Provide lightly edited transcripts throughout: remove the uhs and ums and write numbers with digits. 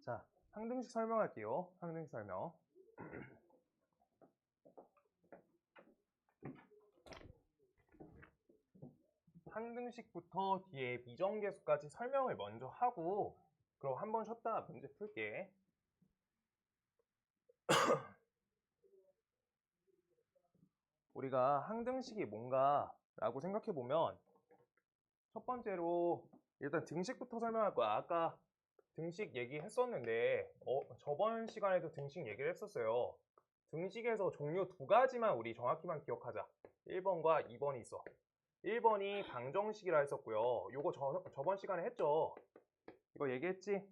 자, 항등식 설명할게요. 항등식 설명. 항등식부터 뒤에 미정계수까지 설명을 먼저 하고 그럼 한번 쉬었다 문제 풀게. 우리가 항등식이 뭔가 라고 생각해 보면 첫 번째로 일단 등식부터 설명할 거야. 아까 등식 얘기했었는데 저번 시간에도 등식 얘기를 했었어요. 등식에서 종류 두 가지만 우리 정확히만 기억하자. 1번과 2번이 있어. 1번이 방정식이라 했었고요. 요거 저번 시간에 했죠. 이거 얘기했지?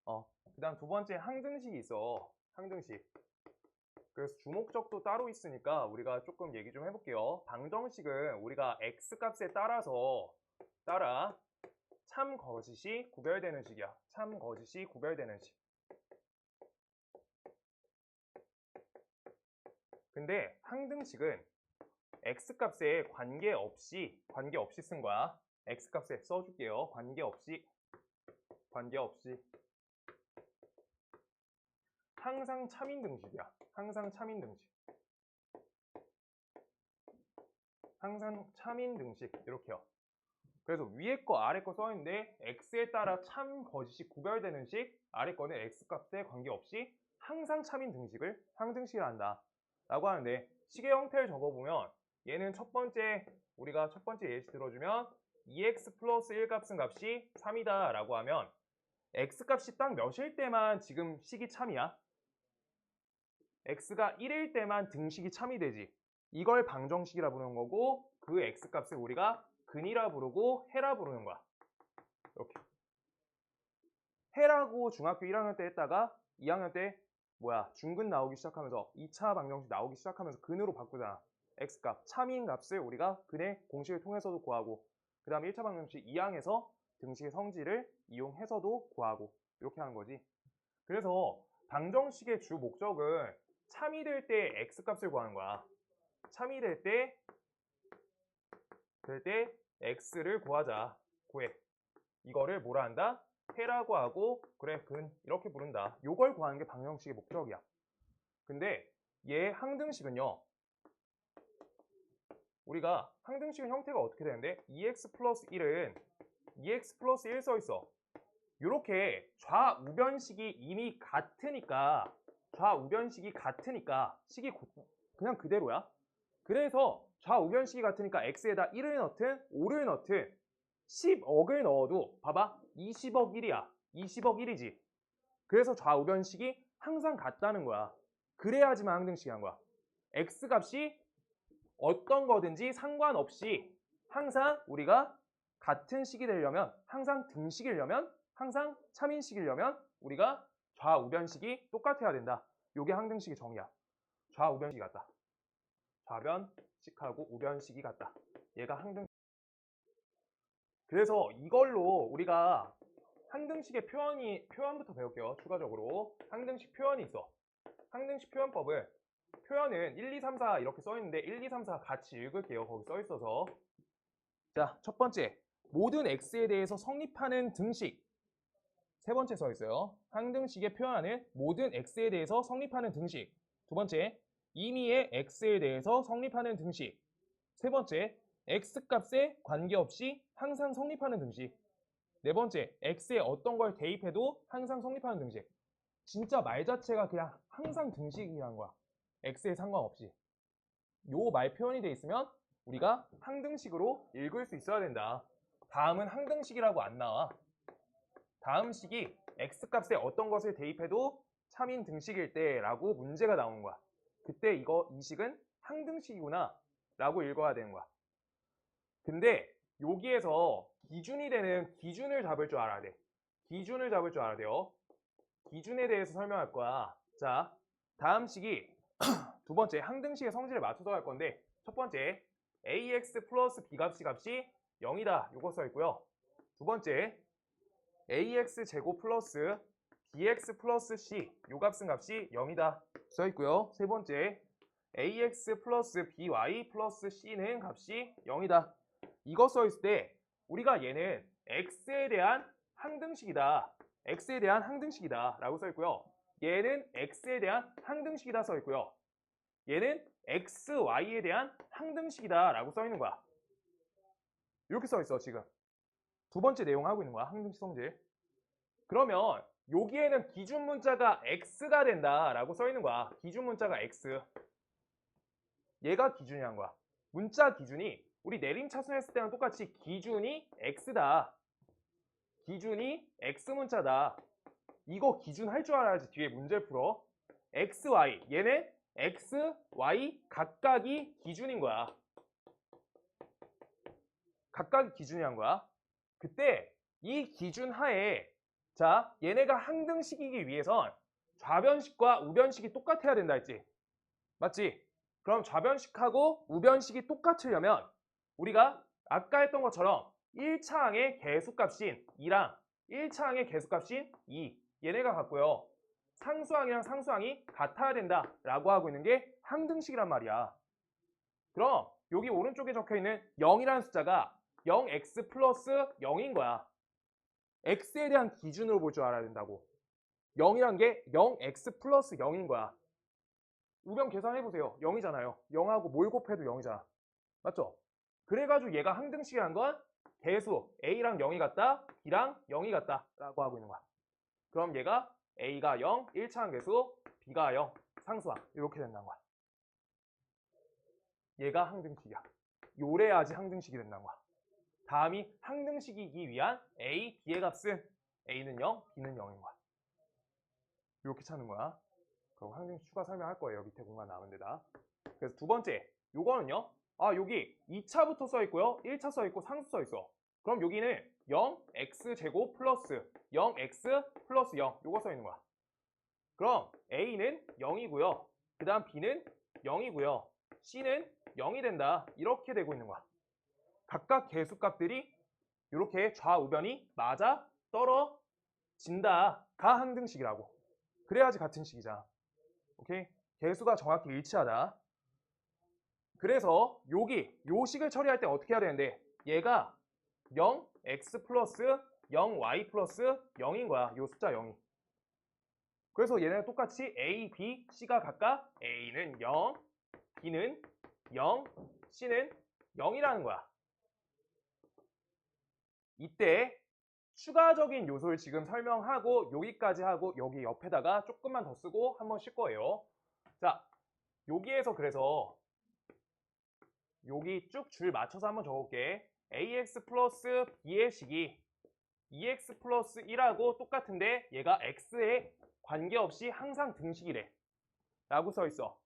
그 다음 두 번째 항등식이 있어. 항등식. 그래서 주목적도 따로 있으니까 우리가 조금 얘기 좀 해볼게요. 방정식은 우리가 x값에 따라 참 거짓이 구별되는 식이야. 참 거짓이 구별되는 식. 근데 항등식은 x값에 관계없이 쓴 거야. x값에 써줄게요. 관계없이 항상 참인등식이야. 항상 참인등식 이렇게요. 그래서 위에 거 아래 거 써있는데 x에 따라 참 거짓이 구별되는 식, 아래 거는 x값에 관계없이 항상 참인등식을 항등식이라 한다 라고 하는데, 식의 형태를 적어보면 얘는 우리가 첫 번째 예시 들어주면 2x 플러스 1 값은 값이 3이다 라고 하면 x값이 딱 몇일 때만 지금 식이 참이야? x가 1일 때만 등식이 참이 되지. 이걸 방정식이라 부르는 거고, 그 x값을 우리가 근이라 부르고 해라 부르는 거야. 이렇게 해라고 중학교 1학년 때 했다가 2학년 때 중근 나오기 시작하면서 2차 방정식 나오기 시작하면서 근으로 바꾸잖아. x값, 참인 값을 우리가 근의 공식을 통해서도 구하고, 그 다음에 1차 방정식 2항에서 등식의 성질을 이용해서도 구하고, 이렇게 하는 거지. 그래서 방정식의 주 목적은 참이 될 때 x값을 구하는 거야. 참이 될 때 x를 구해. 이거를 뭐라 한다? 해라고 하고, 그래, 근 이렇게 부른다. 요걸 구하는 게 방정식의 목적이야. 근데 얘 항등식은요, 우리가 항등식은 형태가 어떻게 되는데 2x 플러스 1은 2x 플러스 1 써있어. 요렇게 좌우변식이 이미 같으니까 식이 그냥 그대로야. 그래서 좌우변식이 같으니까 x에다 1을 넣든 5를 넣든 10억을 넣어도 봐봐, 20억 1이야. 20억 1이지. 그래서 좌우변식이 항상 같다는 거야. 그래야지만 항등식이 한 거야. x값이 어떤 거든지 상관없이 항상 우리가 같은 식이 되려면, 항상 등식이려면, 항상 참인식이려면 우리가 좌우변식이 똑같아야 된다. 요게 항등식의 정의야. 좌우변식이 같다. 좌변식하고 우변식이 같다. 얘가 항등식. 그래서 이걸로 우리가 항등식의 표현부터 배울게요. 추가적으로 항등식 표현이 있어. 항등식 표현법을, 표현은 1, 2, 3, 4 이렇게 써있는데 1, 2, 3, 4 같이 읽을게요. 거기 써있어서. 자, 첫 번째, 모든 x에 대해서 성립하는 등식. 세 번째 써있어요. 항등식의 표현하는 모든 x에 대해서 성립하는 등식. 두 번째, 임의의 x에 대해서 성립하는 등식. 세 번째, x값에 관계없이 항상 성립하는 등식. 네 번째, x에 어떤 걸 대입해도 항상 성립하는 등식. 진짜 말 자체가 그냥 항상 등식이라는 거야. x에 상관없이. 요 말 표현이 돼 있으면 우리가 항등식으로 읽을 수 있어야 된다. 다음은 항등식이라고 안 나와. 다음 식이 x값에 어떤 것을 대입해도 참인 등식일 때라고 문제가 나오는 거야. 그때 이 식은 항등식이구나 라고 읽어야 되는 거야. 근데 여기에서 기준이 되는 기준을 잡을 줄 알아야 돼. 기준을 잡을 줄 알아야 돼요. 기준에 대해서 설명할 거야. 자, 다음 식이 두 번째 항등식의 성질을 맞춰서 할 건데, 첫 번째 ax 플러스 b값이 0이다. 요거 써 있고요. 두 번째 ax 제곱 플러스 bx 플러스 c, 요 값은 0이다. 써 있고요. 세 번째 ax 플러스 by 플러스 c는 값이 0이다. 이거 써 있을 때 우리가 얘는 x에 대한 항등식이다. x에 대한 항등식이다 라고 써 있고요. 얘는 x에 대한 항등식이다 써 있고요. 얘는 x, y에 대한 항등식이다 라고 써 있는 거야. 이렇게 써 있어 지금. 두 번째 내용 하고 있는 거야. 항등식 성질. 그러면 여기에는 기준 문자가 x가 된다 라고 써 있는 거야. 기준 문자가 x. 얘가 기준이란 거야. 문자 기준이 우리 내림차순 했을 때랑 똑같이 기준이 x다. 기준이 x 문자다. 이거 기준 할 줄 알아야지 뒤에 문제를 풀어. x, y. 얘는 x, y 각각이 기준인 거야. 각각이 기준이란 거야. 그때 이 기준 하에 자, 얘네가 항등식이기 위해선 좌변식과 우변식이 똑같아야 된다 했지. 맞지? 그럼 좌변식하고 우변식이 똑같으려면 우리가 아까 했던 것처럼 1차항의 계수값인 2랑 1차항의 계수값인 2 얘네가 같고요. 상수항이랑 상수항이 같아야 된다라고 하고 있는 게 항등식이란 말이야. 그럼 여기 오른쪽에 적혀있는 0이라는 숫자가 0x 플러스 0인 거야. x에 대한 기준으로 볼 줄 알아야 된다고. 0이란 게 0x 플러스 0인 거야. 우변 계산해보세요. 0이잖아요. 0하고 뭘 곱해도 0이잖아. 맞죠? 그래가지고 얘가 항등식이란 건 개수 a랑 0이 같다, b랑 0이 같다 라고 하고 있는 거야. 그럼 얘가 a가 0, 1차항 계수, b가 0, 상수항 이렇게 된다는 거야. 얘가 항등식이야. 요래야지 항등식이 된다는 거야. 다음이 항등식이기 위한 a, b의 값은 a는 0, b는 0인 거야. 이렇게 찾는 거야. 그럼 항등식 추가 설명할 거예요. 밑에 공간 남은 데다. 그래서 두 번째, 요거는요. 여기 2차부터 써 있고요. 1차 써 있고 상수 써 있어. 그럼 여기는 0x제곱 플러스 0x 플러스 0 요거 써 있는 거야. 그럼 a는 0이고요. 그 다음 b는 0이고요. c는 0이 된다. 이렇게 되고 있는 거야. 각각 계수값들이 이렇게 좌우변이 맞아 떨어진다가 항등식이라고. 그래야지 같은 식이잖아. 오케이? 계수가 정확히 일치하다. 그래서 요 식을 처리할 때 어떻게 해야 되는데 얘가 0x 플러스 0y 플러스 0인 거야. 요 숫자 0이. 그래서 얘네는 똑같이 a, b, c가 각각 a는 0, b는 0, c는 0이라는 거야. 이때 추가적인 요소를 지금 설명하고 여기까지 하고 여기 옆에다가 조금만 더 쓰고 한번 쉴 거예요. 자, 여기에서 그래서 여기 쭉 줄 맞춰서 한번 적어볼게. ax 플러스 b의 식이 2x 플러스 1하고 똑같은데 얘가 x에 관계없이 항상 등식이래 라고 써있어.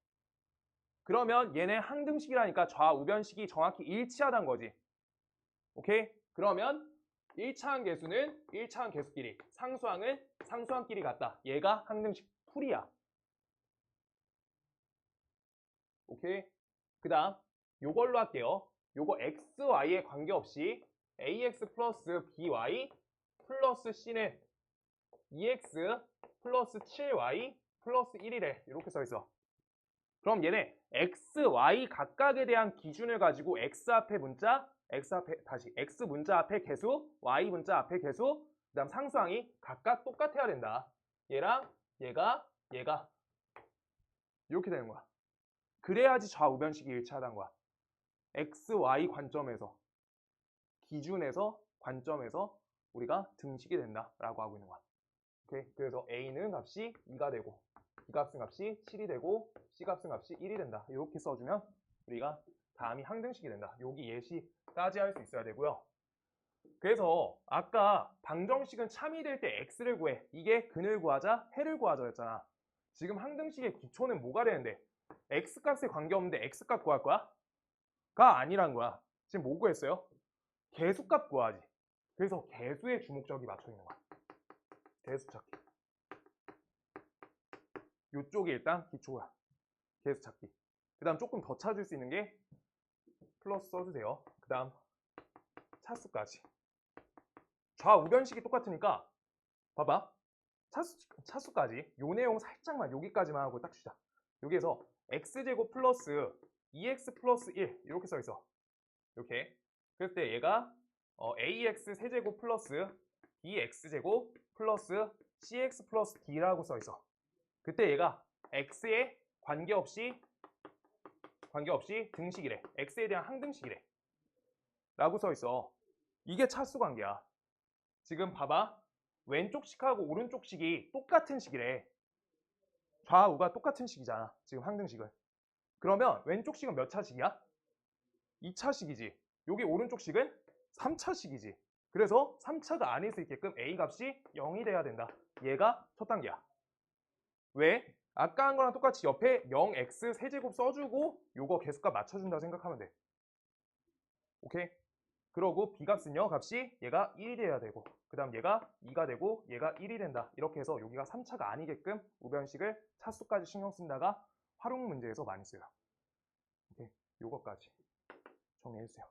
그러면 얘네 항등식이라니까 좌우변식이 정확히 일치하다는 거지. 오케이? 그러면 1차항 계수는 1차항 계수끼리, 상수항은 상수항끼리 같다. 얘가 항등식 풀이야. 오케이? 그 다음 요걸로 할게요. 요거 x, y에 관계없이 ax 플러스 by 플러스 c는 2x 플러스 7y 플러스 1이래. 이렇게 써있어. 그럼 얘네 x, y 각각에 대한 기준을 가지고 x 앞에 문자, x 앞에 다시 x 문자 앞에 개수, y 문자 앞에 개수, 그 다음 상수항이 각각 똑같아야 된다. 얘랑 얘가 이렇게 되는 거야. 그래야지 좌우변식이 일치하다는 거야. x, y 관점에서 기준에서 관점에서 우리가 등식이 된다라고 하고 있는 거야. 오케이? 그래서 a는 값이 2가 되고 b 값은 값이 7이 되고 c 값은 값이 1이 된다. 이렇게 써주면 우리가 다음이 항등식이 된다. 여기 예시까지 할 수 있어야 되고요. 그래서 아까 방정식은 참이 될 때 x를 구해. 이게 근을 구하자, 해를 구하자 였잖아. 지금 항등식의 기초는 뭐가 되는데 x값에 관계없는데 x값 구할 거야? 가 아니란 거야. 지금 뭐 구했어요? 개수값 구하지. 그래서 개수에 주목적이 맞춰 있는 거야. 개수 찾기. 요쪽이 일단 기초야. 개수 찾기. 그 다음 조금 더 찾을 수 있는 게 플러스 써주세요. 그 다음 차수까지. 좌우변식이 똑같으니까 봐봐. 차수까지. 요 내용 살짝만 여기까지만 하고 딱 주자. 여기에서 x제곱 플러스 2x 플러스 1 이렇게 써있어. 이렇게. 그럴 때 얘가 ax 세제곱 플러스 bx제곱 플러스 cx 플러스 d라고 써 있어. 그때 얘가 x에 관계없이 등식이래. x에 대한 항등식이래. 라고 써 있어. 이게 차수 관계야. 지금 봐봐. 왼쪽 식하고 오른쪽 식이 똑같은 식이래. 좌우가 똑같은 식이잖아. 지금 항등식은. 그러면 왼쪽 식은 몇 차식이야? 2차식이지. 여기 오른쪽 식은 3차식이지. 그래서 3차가 아닐 수 있게끔 a 값이 0이 돼야 된다. 얘가 첫 단계야. 왜? 아까 한 거랑 똑같이 옆에 0x 세제곱 써주고 요거 개수값 맞춰준다고 생각하면 돼. 오케이? 그러고 b값은요, 값이 얘가 1이 돼야 되고, 그 다음 얘가 2가 되고, 얘가 1이 된다. 이렇게 해서 여기가 3차가 아니게끔 우변식을 차수까지 신경 쓴다가 활용 문제에서 많이 써요. 오케이? 요거까지 정리해주세요.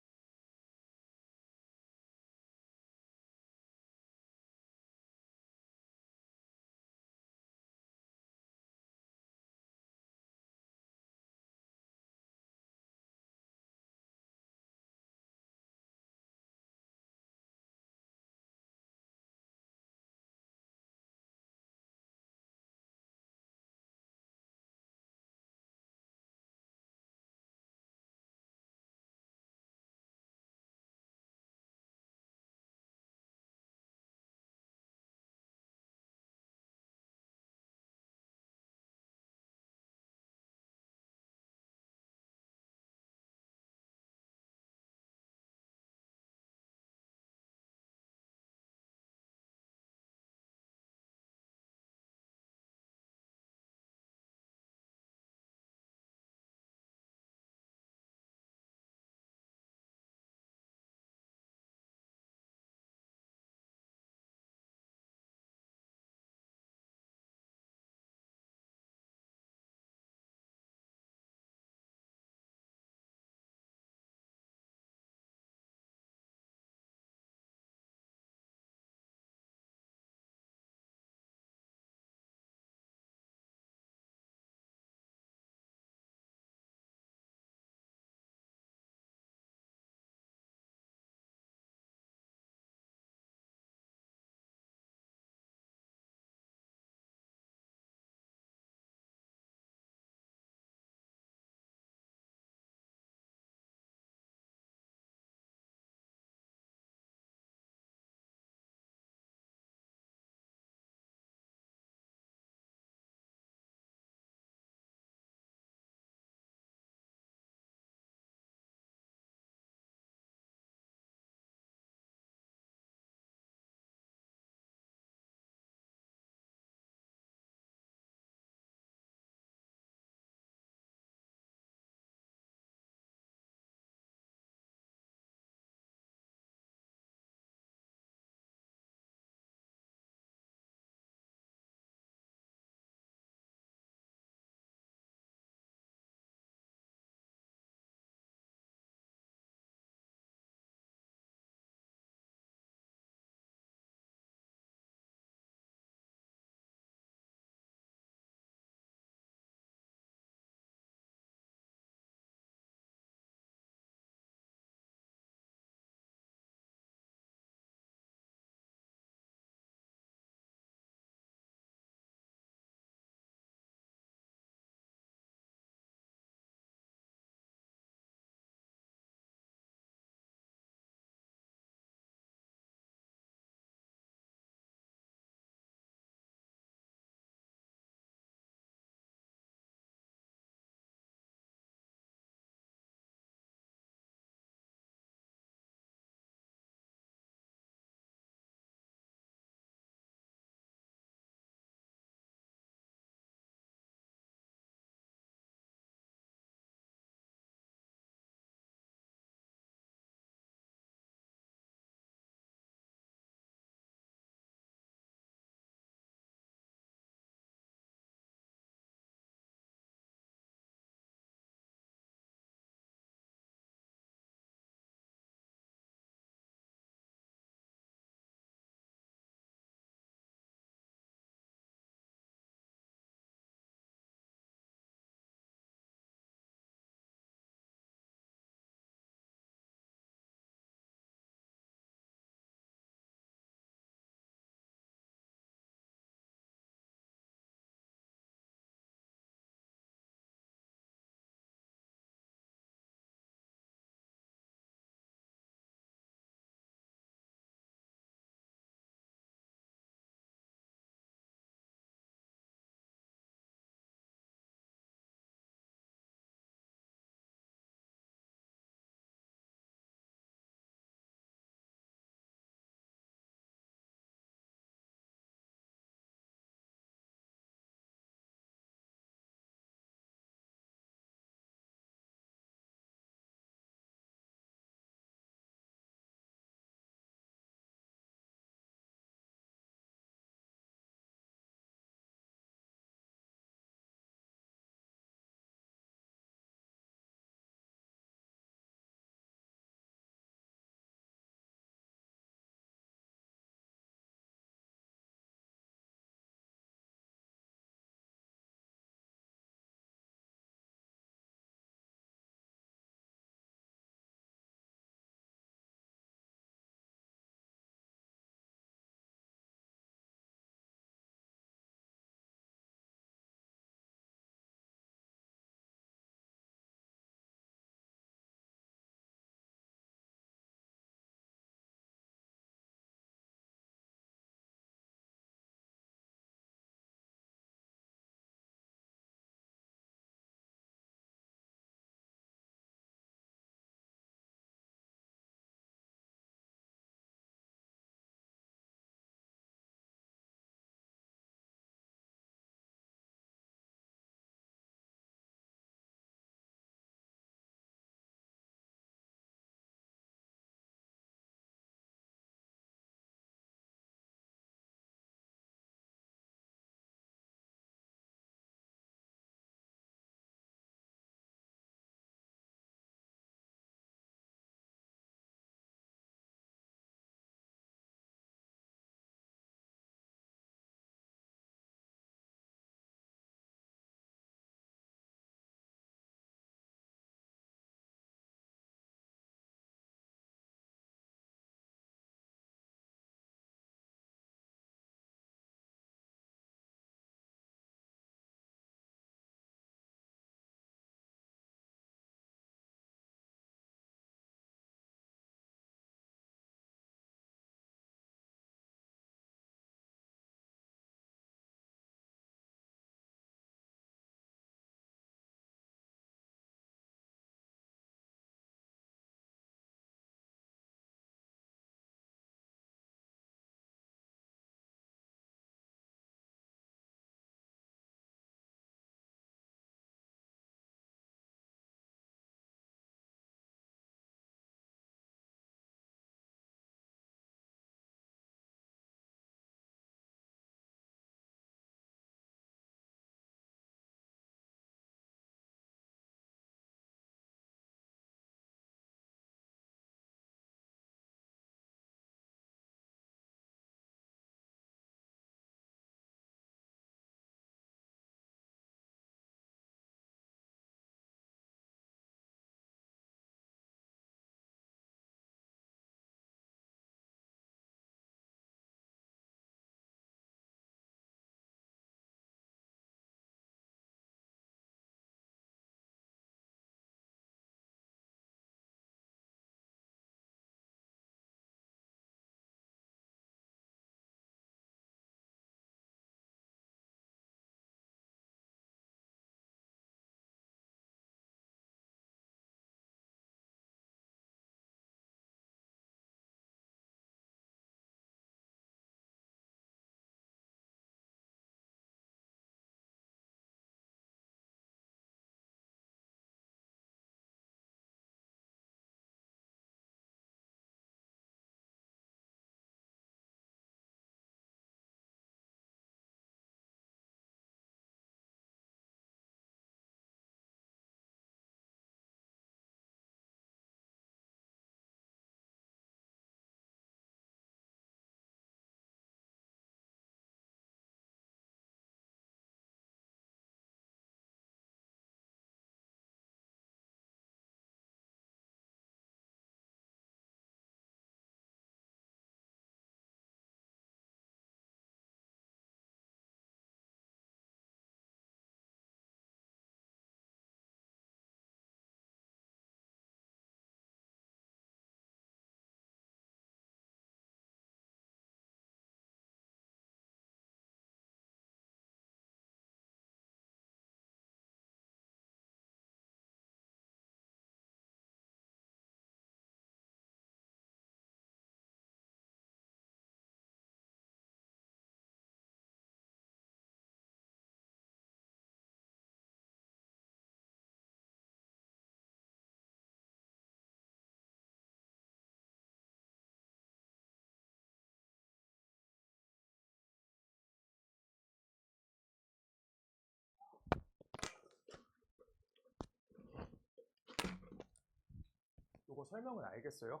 이거 설명은 알겠어요?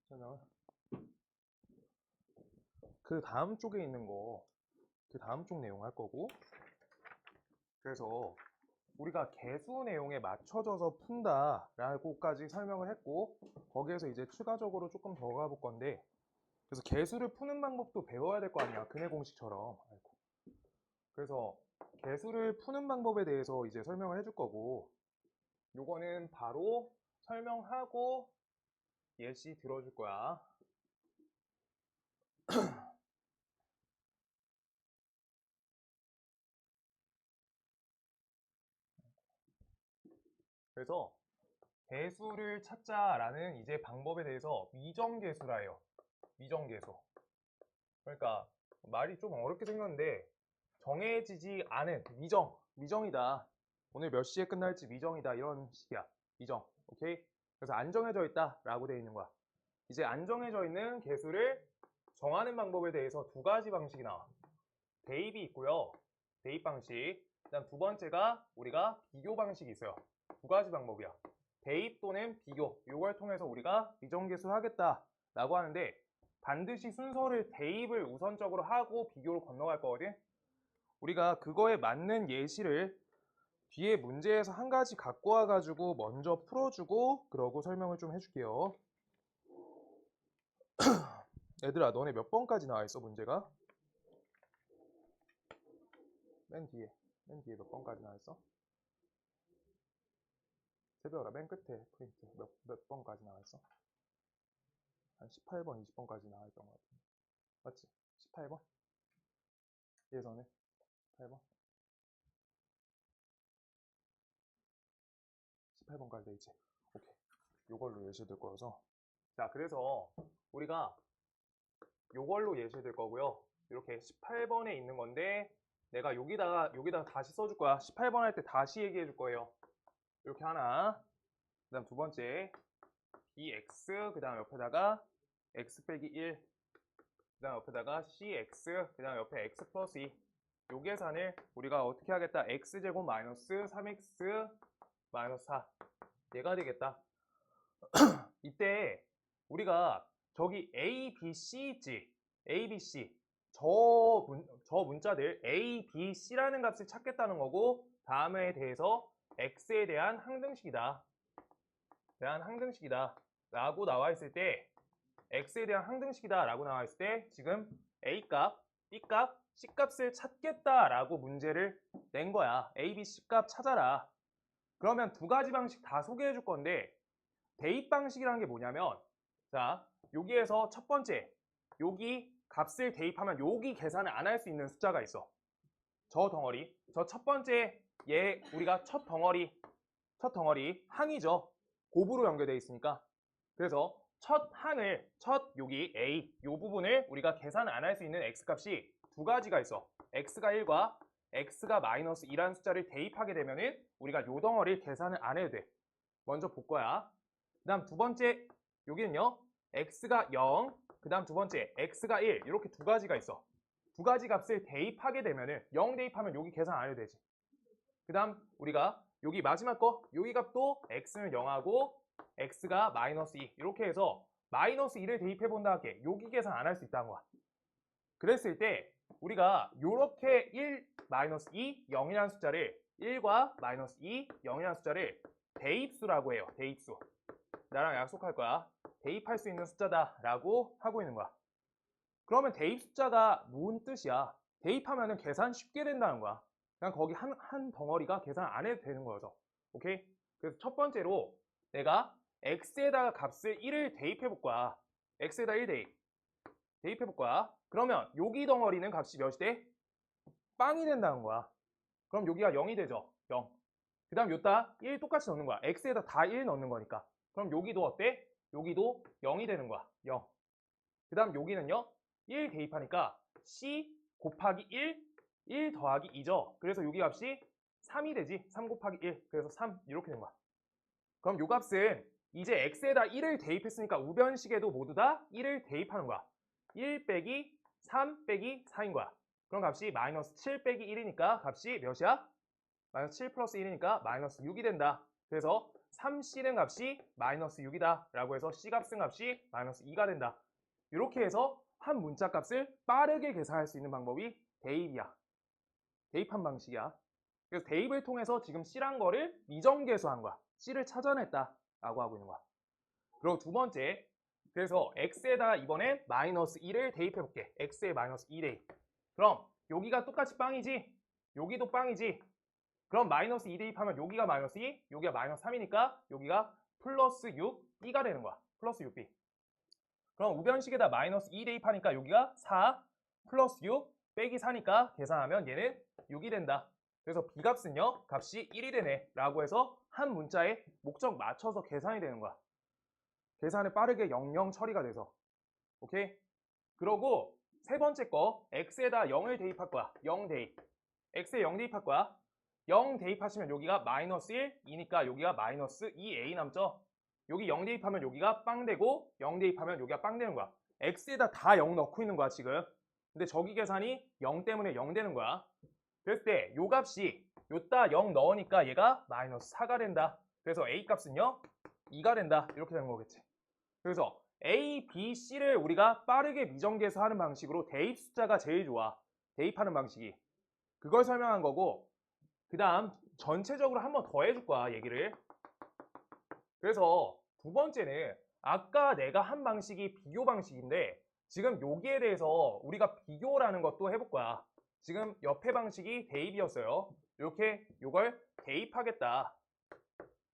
설명은? 그 다음 쪽에 있는 거, 그 다음 쪽 내용 할 거고, 그래서 우리가 개수 내용에 맞춰져서 푼다라고까지 설명을 했고, 거기에서 이제 추가적으로 조금 더 가볼 건데, 그래서 개수를 푸는 방법도 배워야 될 거 아니야, 근해 공식처럼. 아이고. 그래서 개수를 푸는 방법에 대해서 이제 설명을 해줄 거고, 요거는 바로 설명하고 예시 들어줄 거야. 그래서 개수를 찾자라는 이제 방법에 대해서 미정계수라 해요. 미정계수. 그러니까 말이 좀 어렵게 생겼는데 정해지지 않은 미정이다. 오늘 몇 시에 끝날지 미정이다. 이런 식이야. 미정. 오케이? 그래서 안 정해져 있다라고 되어 있는 거야. 이제 안 정해져 있는 개수를 정하는 방법에 대해서 두 가지 방식이 나와. 대입이 있고요. 대입 방식. 그다음 두 번째가 우리가 비교 방식이 있어요. 두 가지 방법이야. 대입 또는 비교. 이걸 통해서 우리가 미정계수를 하겠다라고 하는데 반드시 순서를 대입을 우선적으로 하고 비교를 건너갈 거거든. 우리가 그거에 맞는 예시를 뒤에 문제에서 한 가지 갖고 와가지고 먼저 풀어주고 그러고 설명을 좀 해줄게요. 얘들아, 너네 몇 번까지 나와 있어, 문제가? 맨 뒤에 몇 번까지 나와 있어? 세별아, 맨 끝에 프린트 몇 번까지 나와 있어? 한 18번, 20번까지 나와 있던 것 같은데. 맞지? 18번? 예선에 18번? 18번까지 돼 있지? 오케이. 요걸로 예시 들 거여서. 자, 그래서 우리가 요걸로 예시 들 거고요. 이렇게 18번에 있는 건데 내가 여기다가 다시 써줄 거야. 18번 할 때 다시 얘기해 줄 거예요. 이렇게 하나. 그 다음 두 번째 bx, 그 다음 옆에다가 x 빼기 1, 그 다음 옆에다가 cx, 그 다음 옆에 x 플러스 2. 요 계산을 우리가 어떻게 하겠다? x제곱 마이너스 3x 마이너스 4. 얘가 되겠다. 이때 우리가 저기 A, B, C 있지? A, B, C. 저 문자들 A, B, C라는 값을 찾겠다는 거고 다음에 대해서 X에 대한 항등식이다. 라고 나와 있을 때 X에 대한 항등식이다 라고 나와 있을 때 지금 A값, B값, C값을 찾겠다라고 문제를 낸 거야. A, B, C값 찾아라. 그러면 두 가지 방식 다 소개해 줄 건데 대입 방식이라는 게 뭐냐면 자, 여기에서 첫 번째 여기 값을 대입하면 여기 계산을 안 할 수 있는 숫자가 있어. 저 덩어리. 저 첫 번째 얘 우리가 첫 덩어리 항이죠. 곱으로 연결되어 있으니까. 그래서 첫 여기 A 요 부분을 우리가 계산을 안 할 수 있는 x값이 두 가지가 있어. x가 1과 x가 마이너스 2라는 숫자를 대입하게 되면은 우리가 요 덩어리를 계산을 안 해도 돼. 먼저 볼 거야. 그 다음 두 번째 여기는요 x가 0, 그 다음 두 번째 x가 1 이렇게 두 가지가 있어. 두 가지 값을 대입하게 되면은 0 대입하면 여기 계산 안 해도 되지. 그 다음 우리가 여기 마지막 거 여기 값도 x는 0하고 x가 마이너스 2 이렇게 해서 마이너스 2를 대입해 본다 할게. 여기 계산 안 할 수 있다는 거야. 그랬을 때 우리가 요렇게 1, 마이너스 2, 0이라는 숫자를 1과 마이너스 2, 0이라는 숫자를 대입수라고 해요. 대입수. 나랑 약속할 거야. 대입할 수 있는 숫자다 라고 하고 있는 거야. 그러면 대입 숫자가 뭔 뜻이야? 대입하면 계산 쉽게 된다는 거야. 그냥 거기 한 덩어리가 계산 안 해도 되는 거여서. 오케이? 그래서 첫 번째로 내가 x에다가 값을 1을 대입해 볼 거야. x에다 1 대입해 볼 거야. 그러면 여기 덩어리는 값이 몇이 돼? 빵이 된다는 거야. 그럼 여기가 0이 되죠. 0. 그 다음 요따 1 똑같이 넣는 거야. x에다 다 1 넣는 거니까. 그럼 여기도 어때? 여기도 0이 되는 거야. 0. 그 다음 여기는요. 1 대입하니까 c 곱하기 1 더하기 2죠. 그래서 여기 값이 3이 되지. 3 곱하기 1. 그래서 3 이렇게 된 거야. 그럼 요 값은 이제 x에다 1을 대입했으니까 우변식에도 모두 다 1을 대입하는 거야. 1 빼기 3 빼기 4인 거야. 그럼 값이 마이너스 7 빼기 1이니까 값이 몇이야? 마이너스 7 플러스 1이니까 마이너스 6이 된다. 그래서 3C는 값이 마이너스 6이다 라고 해서 C 값은 값이 마이너스 2가 된다. 이렇게 해서 한 문자 값을 빠르게 계산할 수 있는 방법이 대입이야. 대입한 방식이야. 그래서 대입을 통해서 지금 C란 거를 미정계수한 거야. C를 찾아냈다 라고 하고 있는 거야. 그리고 두 번째, 그래서 X에다가 이번엔 마이너스 2를 대입해 볼게. X에 마이너스 2 대입. 그럼 여기가 똑같이 빵이지? 여기도 빵이지? 그럼 마이너스 2 대입하면 여기가 마이너스 2, 여기가 마이너스 3이니까 여기가 플러스 6, B가 되는 거야. 플러스 6B. 그럼 우변식에다 마이너스 2 대입하니까 여기가 4, 플러스 6, 빼기 4니까 계산하면 얘는 6이 된다. 그래서 B값은요, 값이 1이 되네 라고 해서 한 문자에 목적 맞춰서 계산이 되는 거야. 계산을 빠르게 00 처리가 돼서. 오케이? 그러고 세 번째 거, X에다 0을 대입할 거야. 0 대입. X에 0 대입할 거야. 0 대입하시면 여기가 마이너스 1, 2니까 여기가 마이너스 2A 남죠? 여기 0 대입하면 여기가 빵 되고 0 대입하면 여기가 빵 되는 거야. X에다 다 0 넣고 있는 거야, 지금. 근데 저기 계산이 0 때문에 0 되는 거야. 그랬을 때 요 값이 요따 0 넣으니까 얘가 마이너스 4가 된다. 그래서 A 값은요, 2가 된다. 이렇게 되는 거겠지. 그래서 A, B, C를 우리가 빠르게 미정계수하는 방식으로 대입 숫자가 제일 좋아. 대입하는 방식이. 그걸 설명한 거고, 그 다음 전체적으로 한 번 더 해줄 거야, 얘기를. 그래서 두 번째는 아까 내가 한 방식이 비교 방식인데 지금 여기에 대해서 우리가 비교라는 것도 해볼 거야. 지금 옆에 방식이 대입이었어요. 이렇게 요걸 대입하겠다.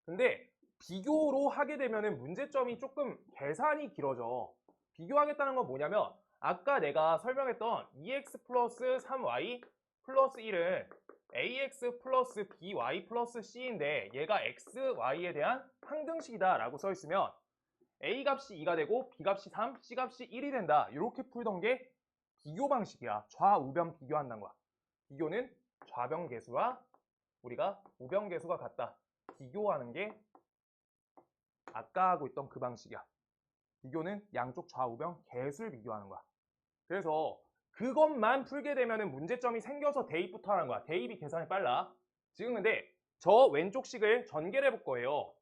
근데 비교로 하게 되면은 문제점이 조금 계산이 길어져. 비교하겠다는 건 뭐냐면 아까 내가 설명했던 2x 플러스 3y 플러스 1은 ax 플러스 by 플러스 c인데 얘가 x, y에 대한 항등식이다 라고 써 있으면 a 값이 2가 되고 b 값이 3, c 값이 1이 된다. 이렇게 풀던 게 비교 방식이야. 좌우변 비교한다는 거야. 비교는 좌변계수와 우리가 우변계수가 같다. 비교하는 게 아까 하고 있던 그 방식이야. 비교는 양쪽 좌우변 계수를 비교하는 거야. 그래서 그것만 풀게 되면 문제점이 생겨서 대입부터 하는 거야. 대입이 계산이 빨라. 지금 근데 저 왼쪽 식을 전개를 해볼 거예요.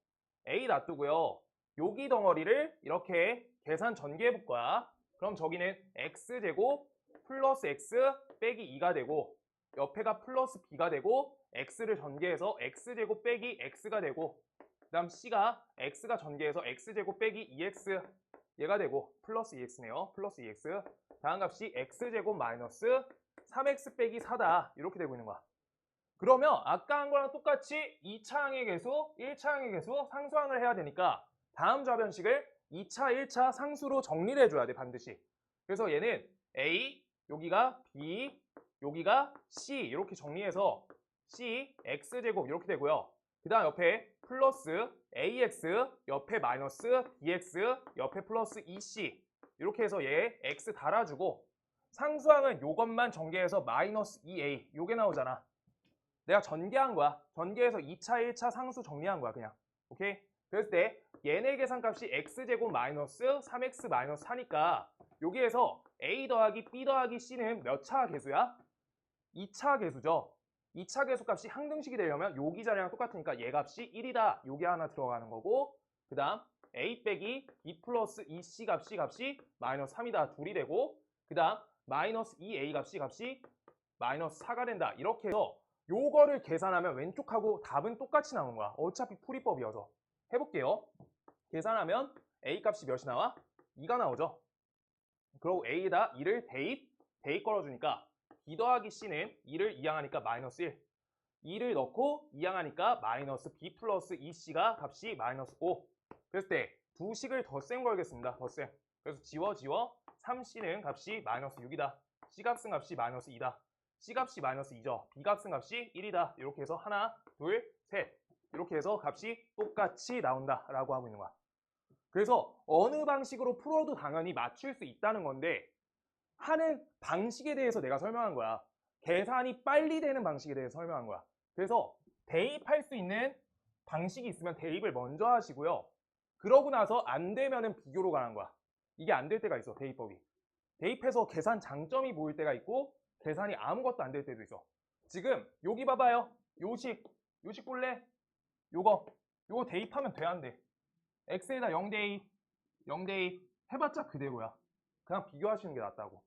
A 놔두고요. 여기 덩어리를 이렇게 계산 전개해 볼 거야. 그럼 저기는 x제곱 플러스 x 빼기 2가 되고 옆에가 플러스 b가 되고 x를 전개해서 x제곱 빼기 x가 되고 그 다음 c가 x가 전개해서 x제곱 빼기 2x 얘가 되고 플러스 2x네요. 플러스 2x 다음 값이 x제곱 마이너스 3x 빼기 4다. 이렇게 되고 있는 거야. 그러면 아까 한 거랑 똑같이 2차 항의 계수, 1차 항의 계수 상수항을 해야 되니까 다음 좌변식을 2차, 1차 상수로 정리를 해줘야 돼, 반드시. 그래서 얘는 A, 여기가 B, 여기가 C 이렇게 정리해서 C, X제곱 이렇게 되고요. 그 다음 옆에 플러스 AX, 옆에 마이너스 BX, 옆에 플러스 EC 이렇게 해서 얘 X 달아주고 상수항은 요것만 전개해서 마이너스 2A 요게 나오잖아. 내가 전개한 거야. 전개해서 2차, 1차 상수 정리한 거야, 그냥. 오케이? 그랬을 때 얘네 계산값이 x제곱 마이너스 3x 마이너스 4니까 여기에서 a 더하기 b 더하기 c는 몇 차 계수야? 2차 계수죠. 2차 계수값이 항등식이 되려면 여기 자리랑 똑같으니까 얘 값이 1이다. 요게 하나 들어가는 거고 그 다음 a 빼기 b 플러스 2c 값이 마이너스 3이다. 둘이 되고 그 다음 마이너스 2a 값이 마이너스 4가 된다. 이렇게 해서 요거를 계산하면 왼쪽하고 답은 똑같이 나오는 거야. 어차피 풀이법이어서. 해볼게요. 계산하면 a 값이 몇이 나와? 2가 나오죠. 그리고 a에다 2를 대입 걸어주니까 b 더하기 c는 2를 이항하니까 마이너스 1. 2를 넣고 이항하니까 마이너스 b 플러스 2c가 값이 마이너스 5. 그랬을 때 두 식을 덧셈 걸겠습니다. 덧셈. 그래서 지워 3c는 값이 마이너스 6이다. c 값은 값이 마이너스 2다. c 값이 마이너스 2죠. b 값은 값이 1이다. 이렇게 해서 하나, 둘, 셋. 이렇게 해서 값이 똑같이 나온다라고 하고 있는 거야. 그래서 어느 방식으로 풀어도 당연히 맞출 수 있다는 건데 하는 방식에 대해서 내가 설명한 거야. 계산이 빨리 되는 방식에 대해서 설명한 거야. 그래서 대입할 수 있는 방식이 있으면 대입을 먼저 하시고요. 그러고 나서 안 되면은 비교로 가는 거야. 이게 안 될 때가 있어, 대입법이. 대입해서 계산 장점이 보일 때가 있고 계산이 아무것도 안 될 때도 있어. 지금 여기 봐봐요. 요식 볼래? 요거 요거 대입하면 돼, 안 돼? x에다 0 대입, 0 대입 해봤자 그대로야. 그냥 비교하시는 게 낫다고.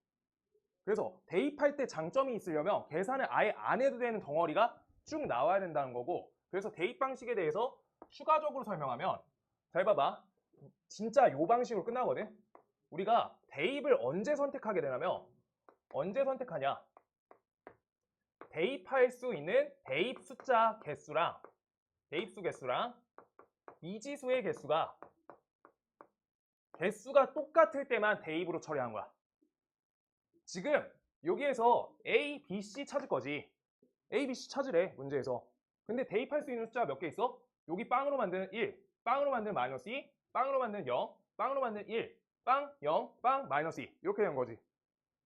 그래서 대입할 때 장점이 있으려면 계산을 아예 안 해도 되는 덩어리가 쭉 나와야 된다는 거고, 그래서 대입 방식에 대해서 추가적으로 설명하면, 잘 봐봐. 진짜 요 방식으로 끝나거든. 우리가 대입을 언제 선택하게 되냐면, 언제 선택하냐, 대입할 수 있는 대입 숫자 개수랑 대입수 개수랑 미지수의 개수가 똑같을 때만 대입으로 처리한 거야. 지금 여기에서 A, B, C 찾을 거지. A, B, C 찾으래, 문제에서. 근데 대입할 수 있는 숫자가 몇 개 있어? 여기 빵으로 만드는 1, 빵으로 만드는 마이너스 2, 빵으로 만드는 0, 빵으로 만드는 1, 빵, 0, 빵, 마이너스 2 이렇게 된 거지.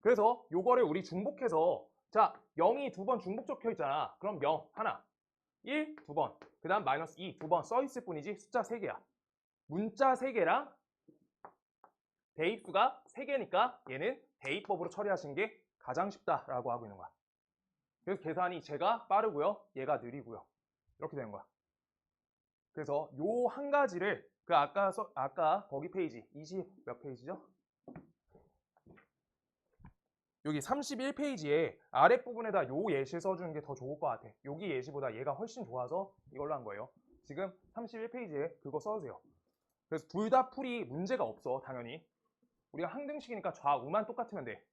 그래서 요거를 우리 중복해서, 자, 0이 두 번 중복 적혀 있잖아. 그럼 0 하나, 1 두 번, 그 다음 마이너스 2 두 번 써 있을 뿐이지 숫자 3개야. 문자 3개랑 대입수가 3개니까 얘는 대입법으로 처리하시는 게 가장 쉽다라고 하고 있는 거야. 그래서 계산이 제가 빠르고요, 얘가 느리고요. 이렇게 되는 거야. 그래서 요 한 가지를 아까 거기 페이지 20 몇 페이지죠? 여기 31페이지에 아랫부분에다 요 예시 써주는 게 더 좋을 것 같아. 여기 예시보다 얘가 훨씬 좋아서 이걸로 한 거예요. 지금 31페이지에 그거 써주세요. 그래서 둘 다 풀이 문제가 없어, 당연히. 우리가 항등식이니까 좌우만 똑같으면 돼.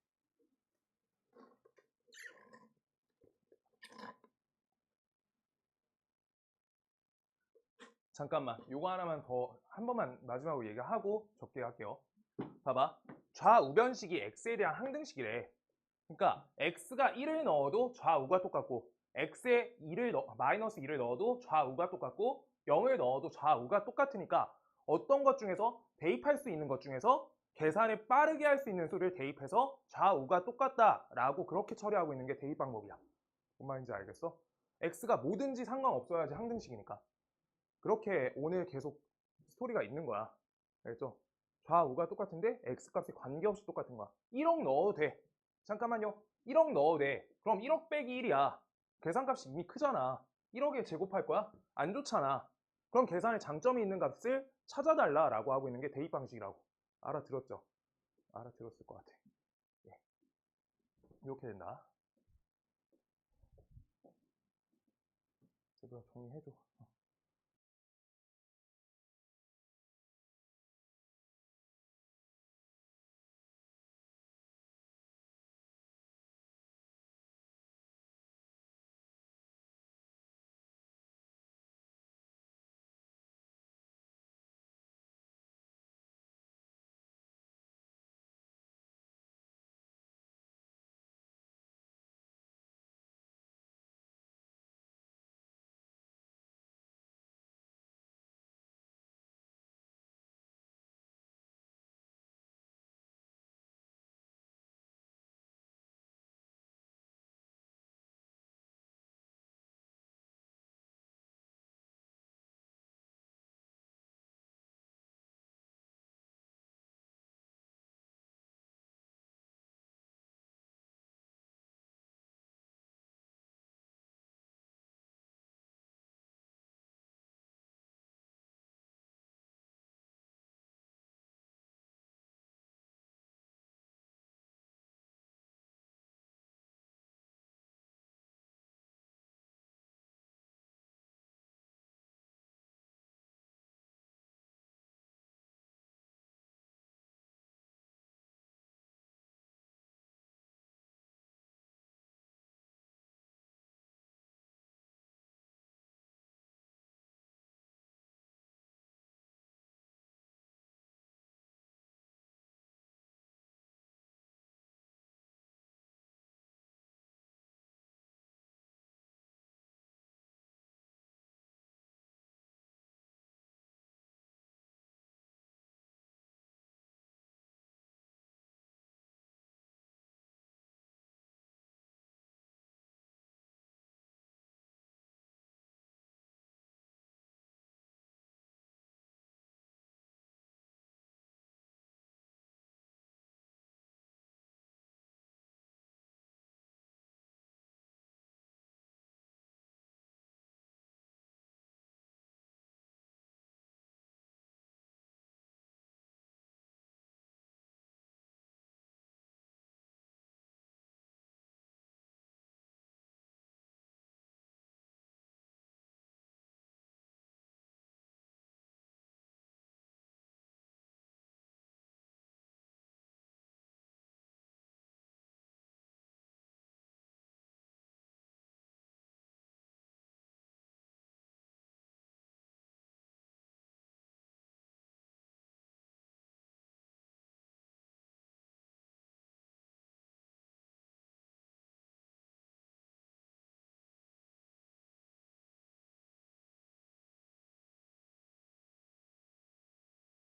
잠깐만, 요거 하나만 더 한 번만 마지막으로 얘기하고 접게 할게요. 봐봐, 좌우변식이 x에 대한 항등식이래. 그러니까 x가 1을 넣어도 좌우가 똑같고, x에 마이너스 1을 넣어도 좌우가 똑같고, 0을 넣어도 좌우가 똑같으니까 어떤 것 중에서 대입할 수 있는 것 중에서 계산을 빠르게 할 수 있는 수를 대입해서 좌우가 똑같다라고 그렇게 처리하고 있는 게 대입 방법이야. 뭔 말인지 알겠어? x가 뭐든지 상관없어야지 항등식이니까. 그렇게 오늘 계속 스토리가 있는 거야. 알겠죠? 좌우가 똑같은데 x값이 관계없이 똑같은 거야. 1억 넣어도 돼. 잠깐만요. 1억 넣어도 돼. 그럼 1억 빼기 1이야. 계산값이 이미 크잖아. 1억에 제곱할 거야? 안 좋잖아. 그럼 계산에 장점이 있는 값을 찾아달라라고 하고 있는 게 대입 방식이라고. 알아들었죠? 알아들었을 것 같아. 예. 이렇게 된다. 제가 정리해줘.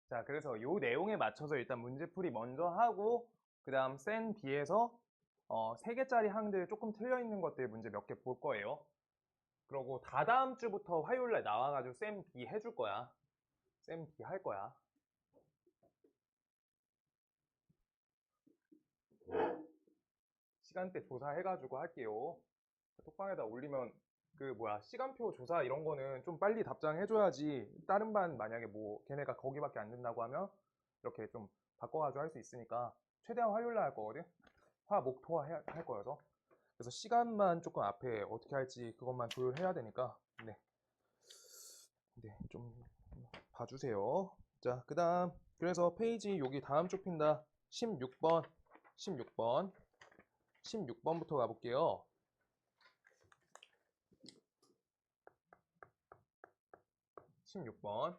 자, 그래서 이 내용에 맞춰서 일단 문제풀이 먼저 하고 그 다음 센 B에서 3개짜리 항들 조금 틀려 있는 것들 문제 몇 개 볼 거예요. 그러고 다다음 주부터 화요일날 나와가지고 쌤 B 해줄 거야. 쌤 B 할 거야. 시간대 조사해가지고 할게요. 톡방에다 올리면 시간표 조사 이런 거는 좀 빨리 답장해줘야지. 다른 반 만약에 뭐 걔네가 거기밖에 안 된다고 하면 이렇게 좀 바꿔가지고 할 수 있으니까 최대한 화요일날 할 거거든. 화, 목, 토 할 거여서. 그래서 시간만 조금 앞에 어떻게 할지 그것만 조율해야 되니까 네, 좀 봐주세요. 자, 그 다음 그래서 페이지 여기 다음 좁힌다 16번부터 가볼게요. 16번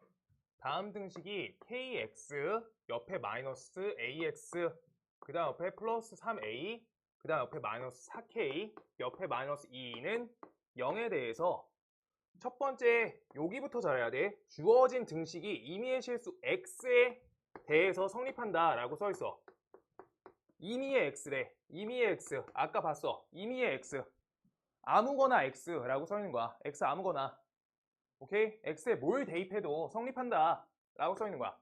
다음 등식이 kx 옆에 마이너스 ax 그 다음 옆에 플러스 3a 그 다음 옆에 마이너스 4k 옆에 마이너스 2는 0에 대해서 첫 번째 여기부터 잘해야 돼. 주어진 등식이 임의의 실수 x에 대해서 성립한다 라고 써있어. 임의의 x래. 임의의 x 아까 봤어. 임의의 x 아무거나 x라고 써있는 거야. x 아무거나. 오케이? x에 뭘 대입해도 성립한다 라고 써있는 거야.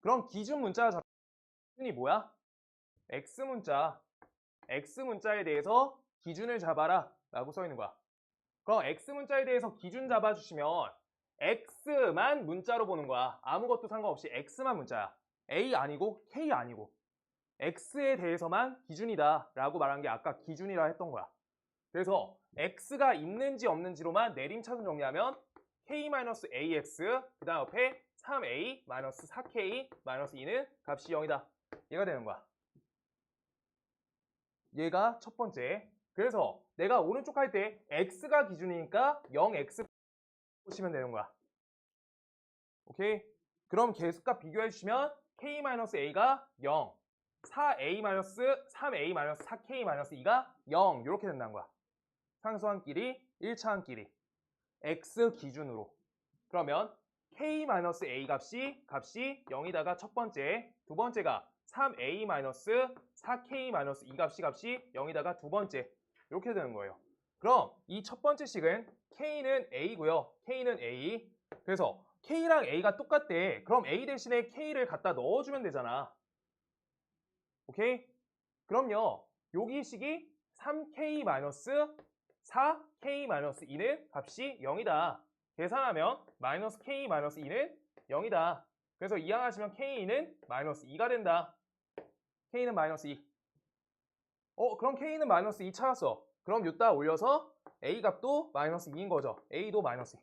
그럼 기준 문자 기준이 뭐야? x문자. x문자에 대해서 기준을 잡아라 라고 써있는 거야. 그럼 x문자에 대해서 기준 잡아주시면 x만 문자로 보는 거야. 아무것도 상관없이 x만 문자야. a 아니고 k 아니고 x에 대해서만 기준이다 라고 말한 게 아까 기준이라 했던 거야. 그래서 x가 있는지 없는지로만 내림차순 정리하면 k-ax 그 다음 옆에 3a-4k-2는 값이 0이다. 얘가 되는 거야. 얘가 첫 번째. 그래서 내가 오른쪽 할 때 x가 기준이니까 0x 보시면 되는 거야. 오케이? 그럼 계수값 비교해 주시면 k-a가 0, 4a-3a-4k-2가 0 이렇게 된다는 거야. 상수한끼리 1차한끼리 x 기준으로. 그러면 k-a 값이 0이다가 첫 번째, 두 번째가 3a-4k-2 값이 0이다가 두 번째 이렇게 되는 거예요. 그럼 이 첫 번째 식은 k는 a고요. k는 a. 그래서 k랑 a가 똑같대. 그럼 a 대신에 k를 갖다 넣어주면 되잖아. 오케이? 그럼요. 여기 식이 3k-4k-2는 값이 0이다. 계산하면 마이너스 k-2는 0이다. 그래서 이항하시면 k는 마이너스 2가 된다. k는 마이너스 2. 그럼 k는 마이너스 2 찾았어. 그럼 여기다 올려서 a 값도 마이너스 2인 거죠. a도 마이너스 2.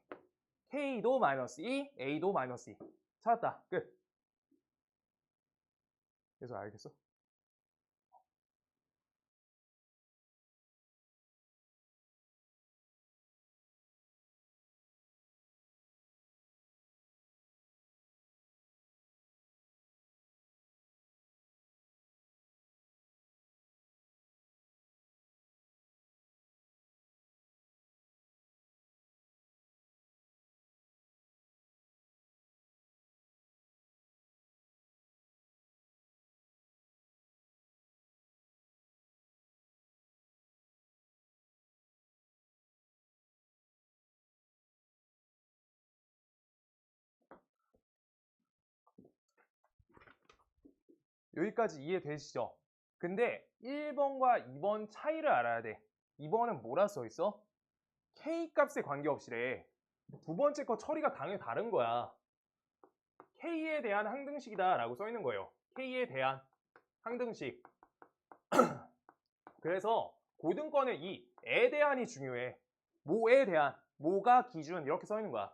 k도 마이너스 2, a도 마이너스 2. 찾았다. 끝. 그래서 알겠어? 여기까지 이해되시죠? 근데 1번과 2번 차이를 알아야 돼. 2번은 뭐라 써있어? K값에 관계없이래. 두 번째 거 처리가 당연히 다른 거야. K에 대한 항등식이다 라고 써있는 거예요. K에 대한 항등식. 그래서 고등권은 이에 대한이 중요해. 뭐에 대한, 뭐가 기준 이렇게 써있는 거야.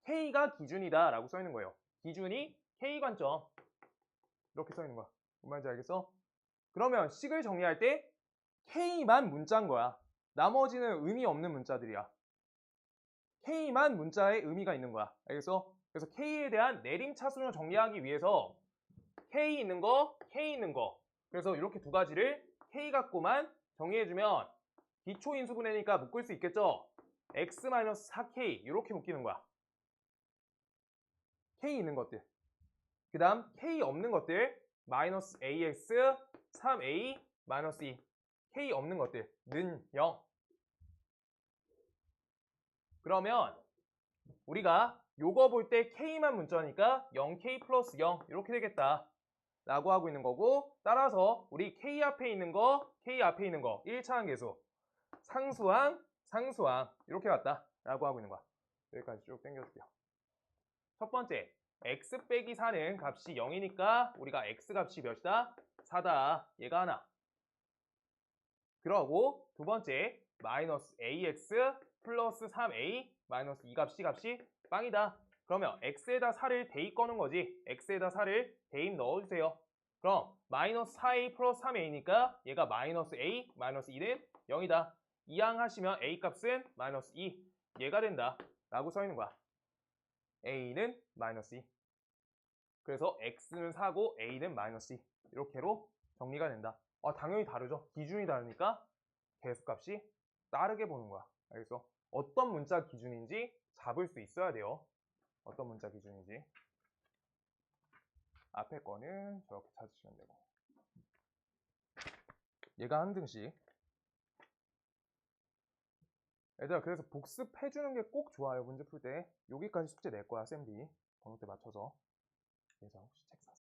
K가 기준이다 라고 써있는 거예요. 기준이 K 관점 이렇게 써있는 거야. 뭔 말인지 알겠어? 그러면 식을 정리할 때 K만 문자인 거야. 나머지는 의미 없는 문자들이야. K만 문자에 의미가 있는 거야. 알겠어? 그래서 K에 대한 내림차순을 정리하기 위해서 K 있는 거, K 있는 거. 그래서 이렇게 두 가지를 K 갖고만 정리해주면 기초인수분해니까 묶을 수 있겠죠? X-4K 이렇게 묶이는 거야. K 있는 것들. 그 다음 k 없는 것들 마이너스 ax 3a 마이너스 2 k 없는 것들는 0. 그러면 우리가 요거 볼 때 k만 문자니까 0k 플러스 0 이렇게 되겠다 라고 하고 있는 거고, 따라서 우리 k 앞에 있는 거 1차항 계수 상수항 이렇게 갔다 라고 하고 있는 거야. 여기까지 쭉 당겨줄게요. 첫 번째 x 빼기 4는 값이 0이니까 우리가 x 값이 몇이다? 4다. 얘가 하나. 그러고 두 번째 마이너스 ax 플러스 3a 마이너스 2값이 빵이다. 그러면 x에다 4를 대입 꺼는 거지. x에다 4를 대입 넣어주세요. 그럼 마이너스 4a 플러스 3a니까 얘가 마이너스 a 마이너스 2는 0이다. 이항 하시면 a 값은 마이너스 2 얘가 된다 라고 써 있는 거야. a는 마이너스 2. 그래서 x는 4고 a는 마이너스 2 이렇게로 정리가 된다. 당연히 다르죠. 기준이 다르니까 계수값이 다르게 보는 거야. 알겠어? 어떤 문자 기준인지 잡을 수 있어야 돼요. 어떤 문자 기준인지. 앞에 거는 저렇게 찾으시면 되고. 얘가 한 등씩. 얘들아, 그래서 복습해주는 게 꼭 좋아요. 문제 풀 때. 여기까지 숙제 낼 거야, 쌤비. 번호때 맞춰서. 그래서 혹시 책 사.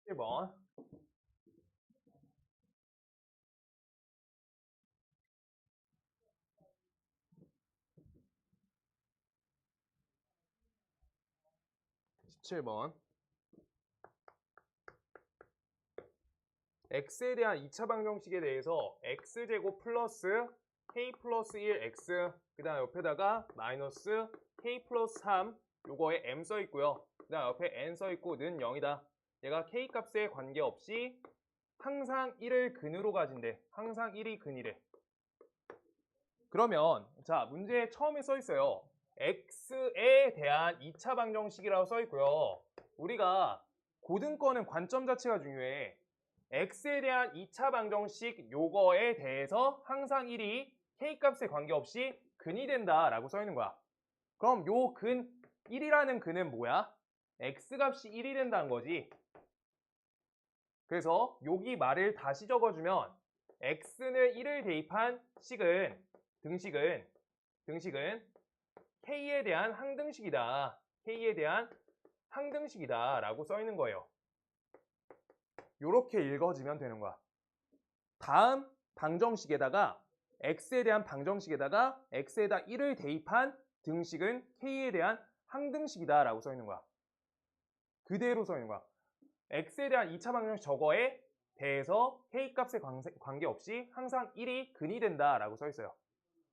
1번. (17번) x에 대한 2차 방정식에 대해서 x제곱 플러스 k 플러스 1x 그 다음 옆에다가 마이너스 k 플러스 3 요거에 m 써있고요. 그 다음 옆에 n 써있고 는 0이다. 얘가 k 값에 관계없이 항상 1을 근으로 가진대. 항상 1이 근이래. 그러면 자, 문제 처음에 써있어요. x에 대한 2차 방정식이라고 써있고요. 우리가 고등권은 관점 자체가 중요해. x에 대한 2차 방정식 요거에 대해서 항상 1이 k값에 관계없이 근이 된다 라고 써있는 거야. 그럼 요 근 1이라는 근은 뭐야? x값이 1이 된다는 거지. 그래서 여기 말을 다시 적어주면 x는 1을 대입한 등식은 k에 대한 항등식이다. k에 대한 항등식이다 라고 써있는 거예요. 요렇게 읽어지면 되는 거야. 다음 방정식에다가 x에 대한 방정식에다가 x에다 1을 대입한 등식은 k에 대한 항등식이다 라고 써있는 거야. 그대로 써있는 거야. x에 대한 2차 방정식 저거에 대해서 k값에 관계없이 항상 1이 근이 된다 라고 써있어요.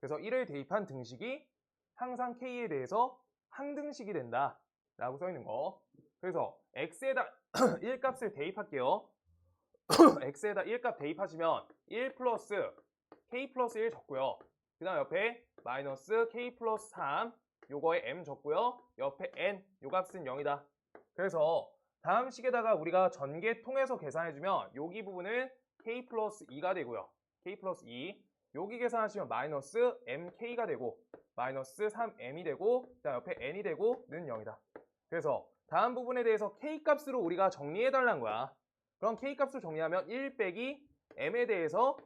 그래서 1을 대입한 등식이 항상 k에 대해서 항등식이 된다 라고 써있는 거. 그래서 x에다 1값을 대입할게요. x에다 1값 대입하시면 1 플러스 k 플러스 1 적고요. 그 다음 옆에 마이너스 k 플러스 3 요거에 m 적고요. 옆에 n 요 값은 0이다. 그래서 다음 식에다가 우리가 전개 통해서 계산해주면 여기 부분은 k 플러스 2가 되고요. k 플러스 2 여기 계산하시면 마이너스 mk가 되고 마이너스 3m이 되고 그 다음 옆에 n이 되고 는 0이다. 그래서 다음 부분에 대해서 k값으로 우리가 정리해달라는 거야. 그럼 k값을 정리하면 1 빼기 m에 대해서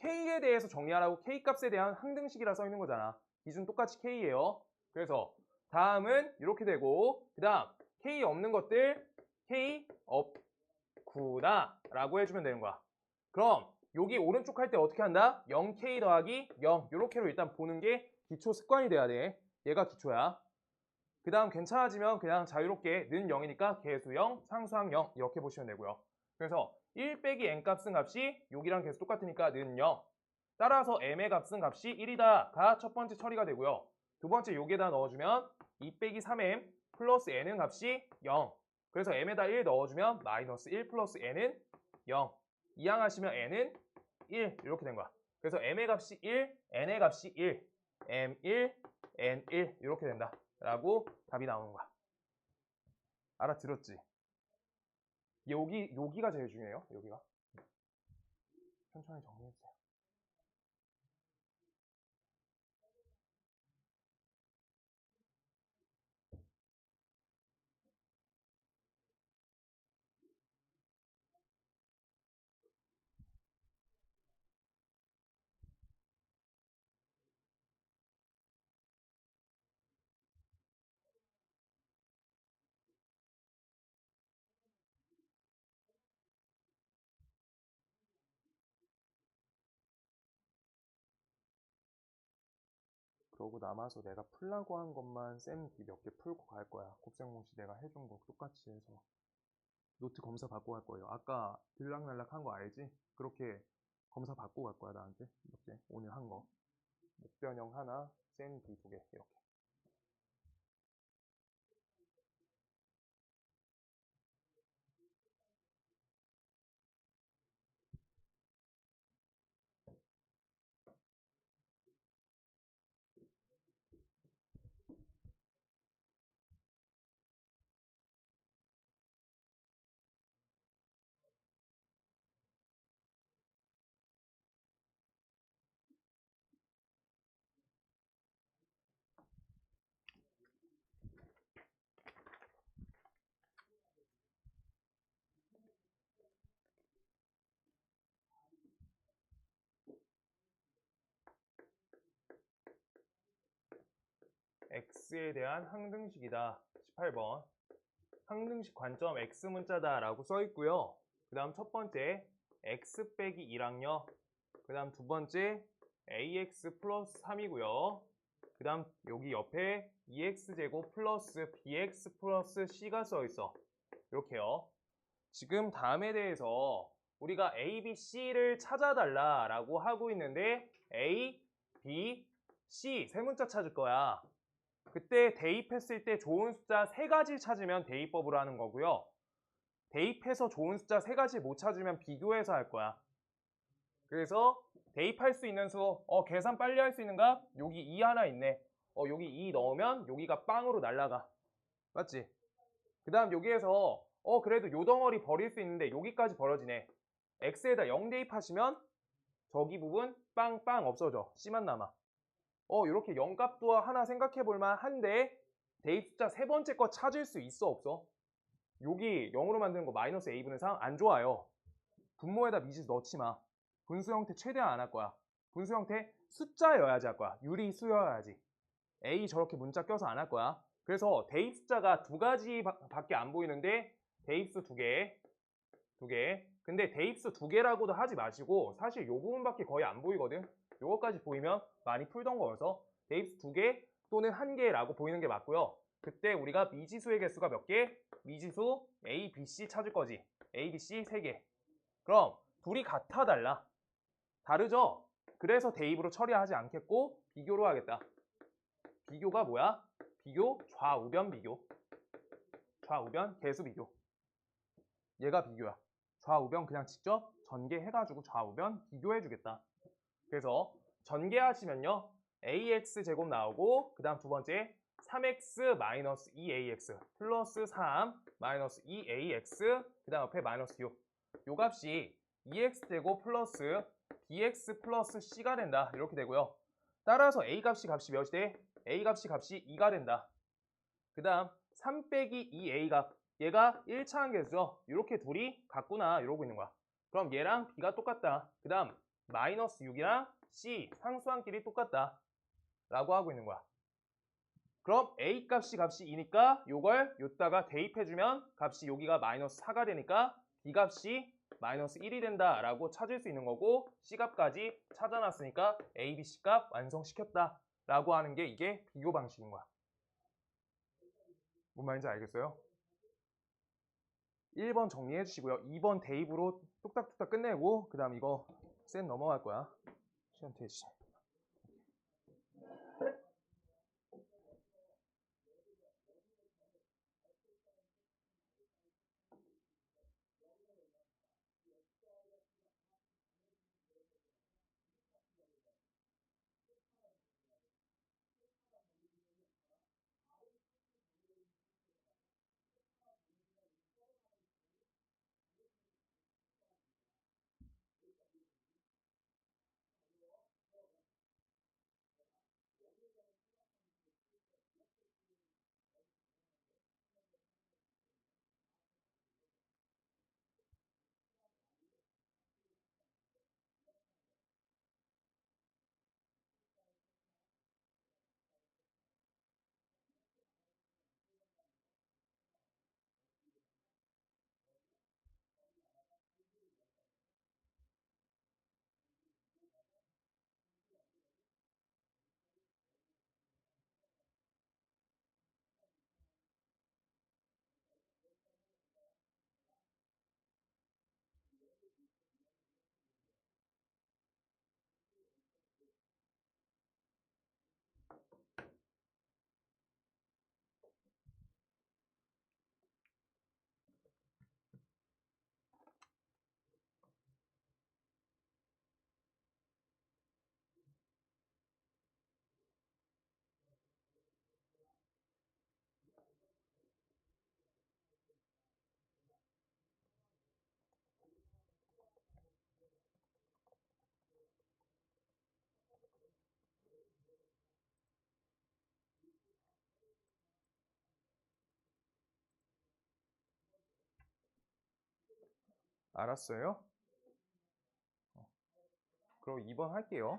K에 대해서 정리하라고 K 값에 대한 항등식이라 써 있는 거잖아. 기준 똑같이 K예요. 그래서 다음은 이렇게 되고 그 다음 K 없는 것들 K 없구나 라고 해주면 되는 거야. 그럼 여기 오른쪽 할 때 어떻게 한다? 0K 더하기 0 이렇게로 일단 보는 게 기초 습관이 돼야 돼. 얘가 기초야. 그 다음 괜찮아지면 그냥 자유롭게 는 0이니까 계수 0, 상수항 0 이렇게 보시면 되고요. 그래서 1 빼기 n 값은 값이 여기랑 계수 똑같으니까 는 0. 따라서 m의 값은 값이 1이다가 첫 번째 처리가 되고요. 두 번째 여기에다 넣어주면 2 빼기 3m 플러스 n은 값이 0. 그래서 m에다 1 넣어주면 마이너스 1 플러스 n은 0. 이항하시면 n은 1 이렇게 된 거야. 그래서 m의 값이 1, n의 값이 1, m1, n1 이렇게 된다. 라고 답이 나오는 거야. 알아들었지? 여기가 제일 중요해요. 여기가. 천천히 정리해주세요. 그러고 남아서 내가 풀라고 한 것만 쌤 몇 개 풀고 갈 거야. 곱셈공식 내가 해준 거 똑같이 해서. 노트 검사 받고 갈 거예요. 아까 들락날락 한 거 알지? 그렇게 검사 받고 갈 거야, 나한테. 이렇게 오늘 한 거. 목변형 하나, 쌤 D 2개 이렇게. X에 대한 항등식이다. 18번. 항등식 관점 X 문자다 라고 써 있고요. 그 다음 첫 번째 X 빼기 2랑요. 그 다음 두 번째 AX 플러스 3이고요. 그 다음 여기 옆에 2X제곱 플러스 BX 플러스 C가 써 있어. 이렇게요. 지금 다음에 대해서 우리가 A, B, C를 찾아달라 라고 하고 있는데 A, B, C 세 문자 찾을 거야. 그때 대입했을 때 좋은 숫자 3가지 찾으면 대입법으로 하는 거고요. 대입해서 좋은 숫자 3가지 못 찾으면 비교해서 할 거야. 그래서 대입할 수 있는 수, 계산 빨리 할 수 있는가? 여기 2 하나 있네. 여기 2 넣으면 여기가 빵으로 날라가. 맞지? 그 다음 여기에서 그래도 요 덩어리 버릴 수 있는데 여기까지 버려지네. X에다 0 대입하시면 저기 부분 빵빵 없어져. C만 남아. 이렇게 0값도 하나 생각해 볼만 한데 대입 숫자 세 번째 거 찾을 수 있어 없어? 여기 0으로 만드는 거 마이너스 A분의 3 안 좋아요. 분모에다 미지수 넣지 마. 분수 형태 최대한 안 할 거야. 분수 형태 숫자여야지 할 거야. 유리수여야지. A 저렇게 문자 껴서 안 할 거야. 그래서 대입 숫자가 2가지 밖에 안 보이는데 대입수 2개. 근데 대입수 2개라고도 하지 마시고 사실 요 부분밖에 거의 안 보이거든. 요거까지 보이면 많이 풀던 거여서 대입수 2개 또는 1개라고 보이는 게 맞고요. 그때 우리가 미지수의 개수가 몇 개? 미지수 A, B, C 찾을 거지. A, B, C 3개. 그럼 둘이 같아 달라? 다르죠? 그래서 대입으로 처리하지 않겠고 비교로 하겠다. 비교가 뭐야? 비교, 좌우변 비교. 좌우변, 개수 비교. 얘가 비교야. 좌우변 그냥 직접 전개해가지고 좌우변 비교해주겠다. 그래서 전개하시면요. AX 제곱 나오고 그 다음 두 번째 3X 마이너스 2AX 플러스 3 마이너스 2AX 그 다음 옆에 마이너스 6. 요 값이 2X제곱 플러스 BX 플러스 C가 된다. 이렇게 되고요. 따라서 A값이 몇이 돼? A값이 2가 된다. 그 다음 3 빼기 2A값 얘가 1차항 계수죠. 이렇게 둘이 같구나 이러고 있는 거야. 그럼 얘랑 B가 똑같다. 그 다음 마이너스 6이랑 C 상수항끼리 똑같다 라고 하고 있는 거야. 그럼 A 값이 2니까 요걸 요따가 대입해주면 값이 여기가 마이너스 4가 되니까 B 값이 마이너스 1이 된다 라고 찾을 수 있는 거고, C 값까지 찾아놨으니까 A, B, C 값 완성시켰다 라고 하는 게 이게 비교 방식인 거야. 뭔 말인지 알겠어요? 1번 정리해 주시고요. 2번 대입으로 뚝딱뚝딱 끝내고 그 다음 이거 쌤 넘어갈 거야. 시험 퇴시. 알았어요? 그럼 2번 할게요.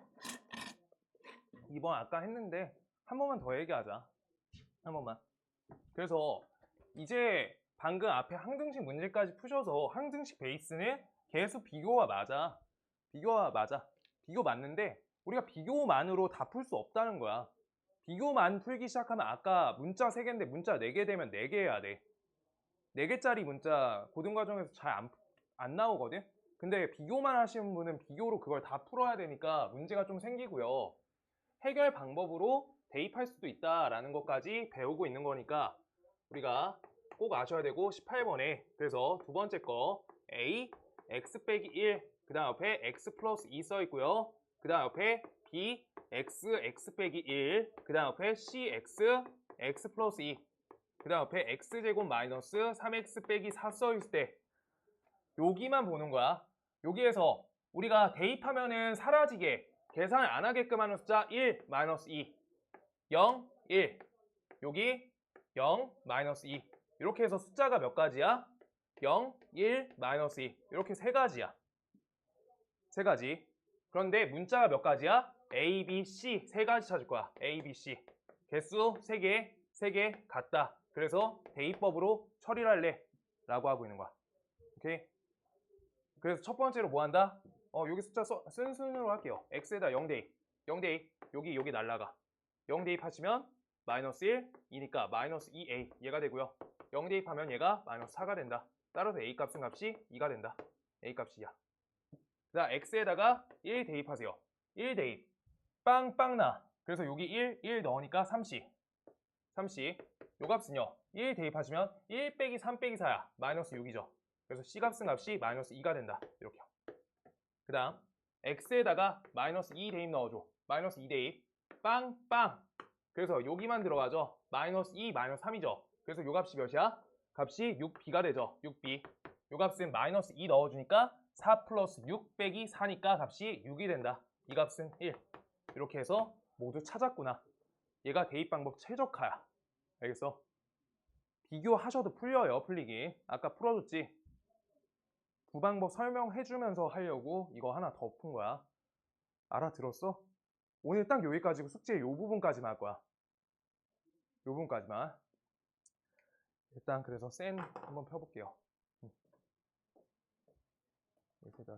2번 아까 했는데 한 번만 더 얘기하자. 한 번만. 그래서 이제 방금 앞에 항등식 문제까지 푸셔서 항등식 베이스는 계속 비교가 맞아. 비교가 맞아. 비교 맞는데 우리가 비교만으로 다 풀 수 없다는 거야. 비교만 풀기 시작하면 아까 문자 3개인데 문자 4개 되면 4개 해야 돼. 4개짜리 문자 고등과정에서 잘 안 나오거든? 근데 비교만 하시는 분은 비교로 그걸 다 풀어야 되니까 문제가 좀 생기고요. 해결 방법으로 대입할 수도 있다라는 것까지 배우고 있는 거니까 우리가 꼭 아셔야 되고, 18번에 그래서 두 번째 거 A, X 빼기 1, 그 다음 옆에 X 플러스 2 써 있고요. 그 다음 옆에 B, X, X 빼기 1, 그 다음 옆에 C, X, X 플러스 2, 그 다음 옆에 X제곱 마이너스 3X 빼기 4 써 있을 때 여기만 보는 거야. 여기에서 우리가 대입하면은 사라지게 계산을 안 하게끔 하는 숫자 1, 마이너스 2, 0, 1, 여기 0, 마이너스 2. 이렇게 해서 숫자가 몇 가지야? 0, 1, 마이너스 2. 이렇게 세 가지야. 세 가지. 그런데 문자가 몇 가지야? A, B, C 세 가지 찾을 거야. A, B, C. 개수 3개, 3개 같다. 그래서 대입법으로 처리를 할래 라고 하고 있는 거야. 오케이? 그래서 첫 번째로 뭐 한다? 여기 숫자 쓴 순으로 할게요. X에다 0 대입. 0 대입. 여기 날라가. 0 대입하시면 마이너스 1, 2니까 마이너스 2A 얘가 되고요. 0 대입하면 얘가 마이너스 4가 된다. 따라서 A 값은 값이 2가 된다. A 값이 2야. 그 다음 X에다가 1 대입하세요. 1 대입. 빵빵 나. 그래서 여기 1 넣으니까 3C. 3C. 요 값은요. 1 대입하시면 1 빼기 3 빼기 4야. 마이너스 6이죠. 그래서 C 값은 값이 마이너스 2가 된다. 이렇게요. 그 다음 X에다가 마이너스 2 대입 넣어줘. 마이너스 2 대입. 빵빵. 그래서 여기만 들어가죠. 마이너스 2, 마이너스 3이죠. 그래서 요 값이 몇이야? 값이 6B가 되죠. 6B. 요 값은 마이너스 2 넣어주니까 4 플러스 6 빼기 4니까 값이 6이 된다. 이 값은 1. 이렇게 해서 모두 찾았구나. 얘가 대입 방법 최적화야. 알겠어? 비교하셔도 풀려요. 풀리기. 아까 풀어줬지? 두 방법 설명해주면서 하려고 이거 하나 더 푼 거야. 알아들었어? 오늘 딱 여기까지고 숙제 요 부분까지만 할 거야. 요 부분까지만. 일단 그래서 센 한번 펴볼게요. 여기다